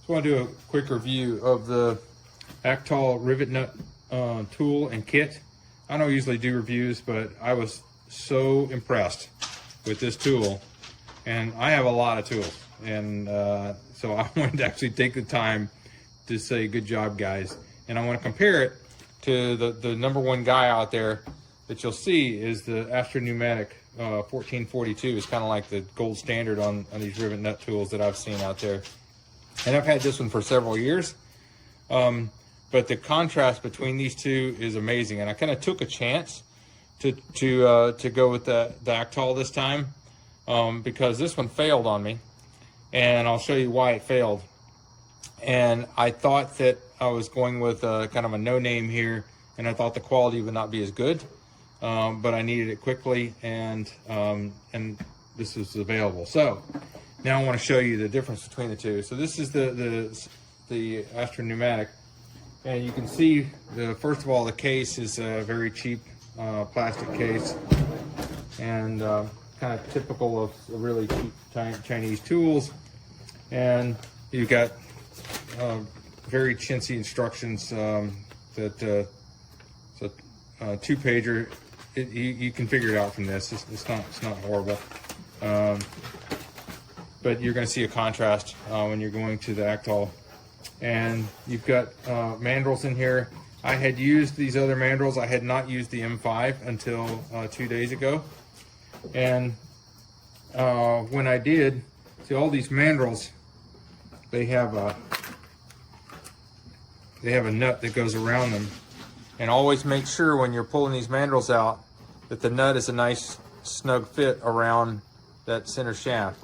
I want to do a quick review of the AKKTOL rivet nut tool and kit. I don't usually do reviews, but I was so impressed with this tool, and I have a lot of tools, and so I wanted to actually take the time to say good job, guys. And I want to compare it to the number one guy out there that you'll see is the Pneumatic 1442. Is kind of like the gold standard on these rivet nut tools that I've seen out there. And I've had this one for several years, but the contrast between these two is amazing. And I kind of took a chance to go with the AKKTOL this time because this one failed on me, and I'll show you why it failed. And I thought that I was going with kind of a no-name here, and I thought the quality would not be as good, but I needed it quickly, and this is available. So now I want to show you the difference between the two. So this is the Pneumatic, and you can see first of all, the case is a very cheap plastic case, and kind of typical of really cheap Chinese tools. And you've got very chintzy instructions that it's a two-pager. You can figure it out from this. It's not horrible. But you're going to see a contrast when you're going to the AKKTOL. And you've got mandrels in here. I had used these other mandrels. I had not used the M5 until 2 days ago. And when I did, see all these mandrels, they have a nut that goes around them. And always make sure when you're pulling these mandrels out that the nut is a nice snug fit around that center shaft.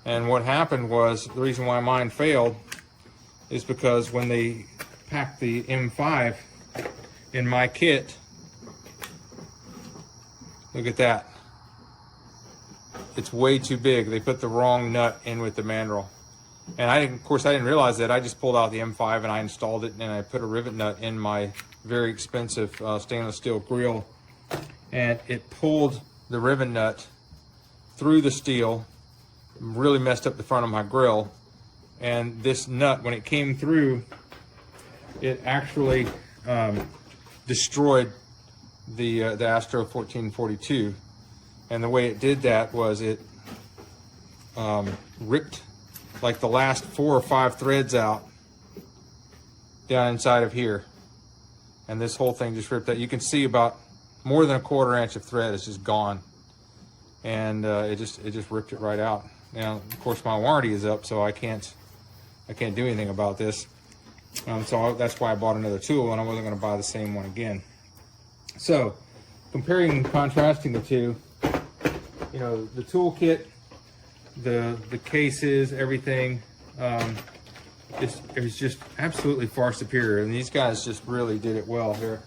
And what happened was, the reason why mine failed is because when they packed the M5 in my kit, look at that. It's way too big. They put the wrong nut in with the mandrel. And of course I didn't realize that. I just pulled out the M5 and I installed it, and I put a rivet nut in my very expensive stainless steel grill, and it pulled the rivet nut through the steel, really messed up the front of my grill. And this nut, when it came through, it actually destroyed the Astro 1442. And the way it did that was it ripped like the last 4 or 5 threads out down inside of here, and this whole thing just ripped out. You can see about more than a 1/4 inch of thread is just gone, and it just ripped it right out. Now, of course, my warranty is up, so I can't do anything about this. So that's why I bought another tool, and I wasn't going to buy the same one again. So, comparing and contrasting the two, you know, the tool kit, the cases, everything, it was just absolutely far superior. And these guys just really did it well here.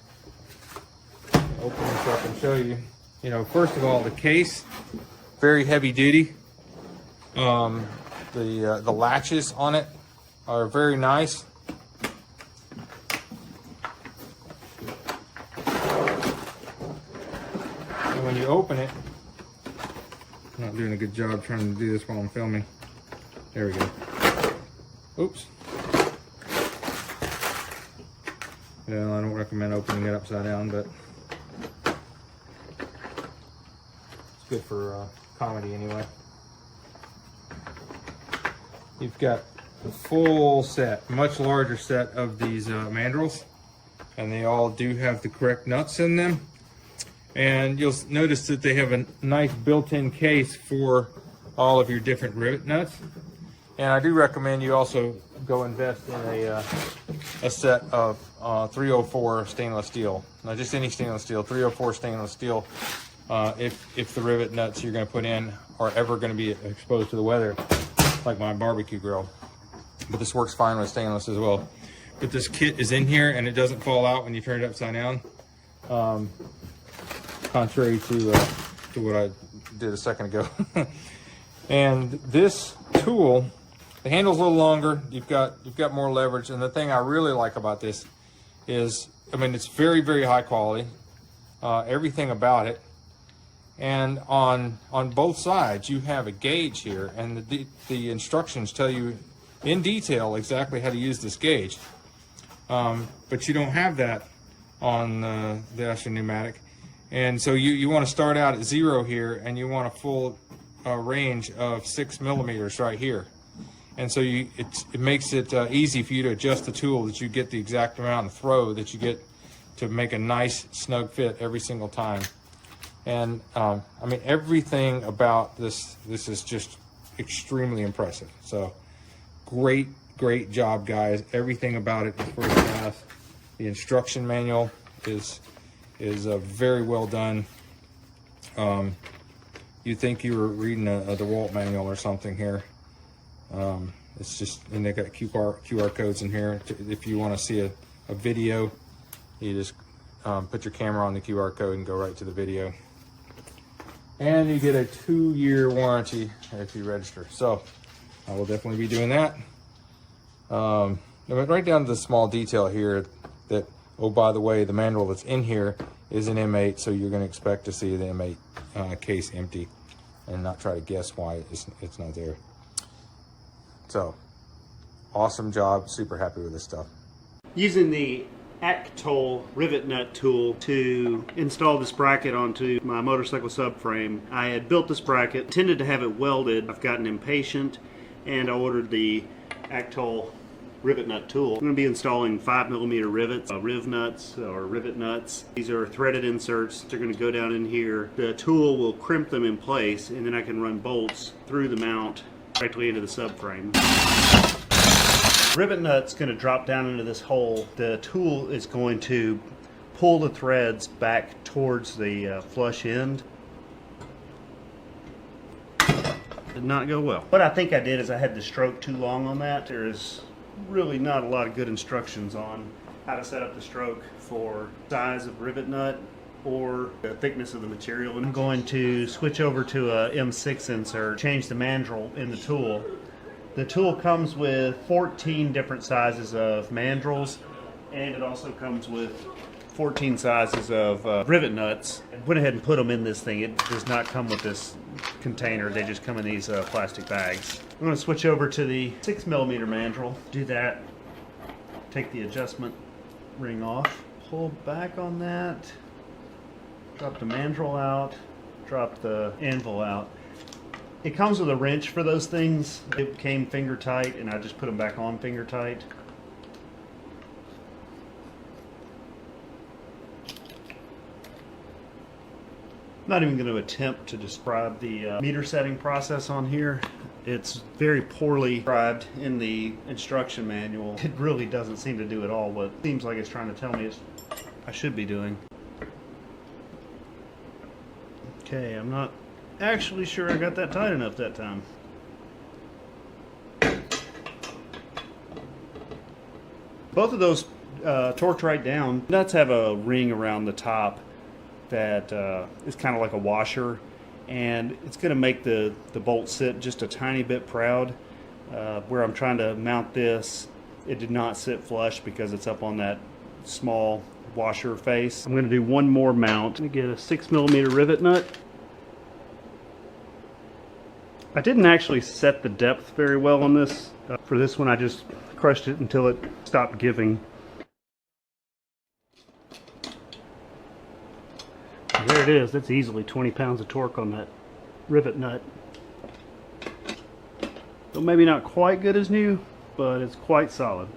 Open this up and show you. You know, first of all, the case, very heavy duty. The latches on it are very nice. And when you open it, I'm not doing a good job trying to do this while I'm filming. There we go. Oops. Well, I don't recommend opening it upside down, but it's good for comedy anyway. You've got the full set, much larger set of these mandrels, and they all do have the correct nuts in them. And you'll notice that they have a nice built-in case for all of your different rivet nuts. And I do recommend you also go invest in a set of 304 stainless steel. Not just any stainless steel, 304 stainless steel. If the rivet nuts you're going to put in are ever going to be exposed to the weather, like my barbecue grill. But this works fine with stainless as well. But this kit is in here, and it doesn't fall out when you turn it upside down. Contrary to what I did a second ago. And this tool, the handle's a little longer. You've got more leverage, and the thing I really like about this is, I mean, it's very, very high quality. Everything about it, and on both sides you have a gauge here, and the instructions tell you in detail exactly how to use this gauge. But you don't have that on the Ashton pneumatic. And so you want to start out at 0 here, and you want a full range of 6 millimeters right here. And so it makes it easy for you to adjust the tool, that you get the exact amount of throw that you get to make a nice snug fit every single time. And I mean, everything about this is just extremely impressive. So great job, guys. Everything about it is first class. The instruction manual is very well done. You'd think you were reading the DeWalt manual or something here. It's just, and they got QR codes in here. If you want to see a video, you just put your camera on the QR code and go right to the video. And you get a 2-year warranty if you register. So I will definitely be doing that. Right down to the small detail here that, oh, by the way, the manual that's in here is an M8, so you're going to expect to see the M8 case empty and not try to guess why it's not there. So awesome job, super happy with this stuff. Using the AKKTOL rivet nut tool to install this bracket onto my motorcycle subframe. I had built this bracket, intended to have it welded. I've gotten impatient and I ordered the AKKTOL rivet nut tool. I'm going to be installing 5mm rivets, riv nuts or rivet nuts. These are threaded inserts. They're going to go down in here. The tool will crimp them in place, and then I can run bolts through the mount directly into the subframe. Rivet nut's going to drop down into this hole. The tool is going to pull the threads back towards the flush end. Did not go well. What I think I did is I had the stroke too long on that. There's really not a lot of good instructions on how to set up the stroke for size of rivet nut or the thickness of the material. I'm going to switch over to a M6 insert, change the mandrel in the tool. The tool comes with 14 different sizes of mandrels, and it also comes with 14 sizes of rivet nuts. I went ahead and put them in this thing. It does not come with this container. They just come in these plastic bags. I'm going to switch over to the 6mm mandrel. Do that. Take the adjustment ring off. Pull back on that. Drop the mandrel out. Drop the anvil out. It comes with a wrench for those things. It came finger tight, and I just put them back on finger tight. I'm not even going to attempt to describe the meter setting process on here. It's very poorly described in the instruction manual. It really doesn't seem to do at all what it seems like it's trying to tell me I should be doing. Okay, I'm not actually sure I got that tight enough that time. Both of those torqued right down. Nuts have a ring around the top that is kind of like a washer, and it's going to make the bolt sit just a tiny bit proud. Where I'm trying to mount this, it did not sit flush because it's up on that small washer face. I'm going to do one more mount. I'm going to get a 6mm rivet nut. I didn't actually set the depth very well on this. For this one, I just crushed it until it stopped giving. And there it is. That's easily 20 pounds of torque on that rivet nut. So maybe not quite good as new, but it's quite solid.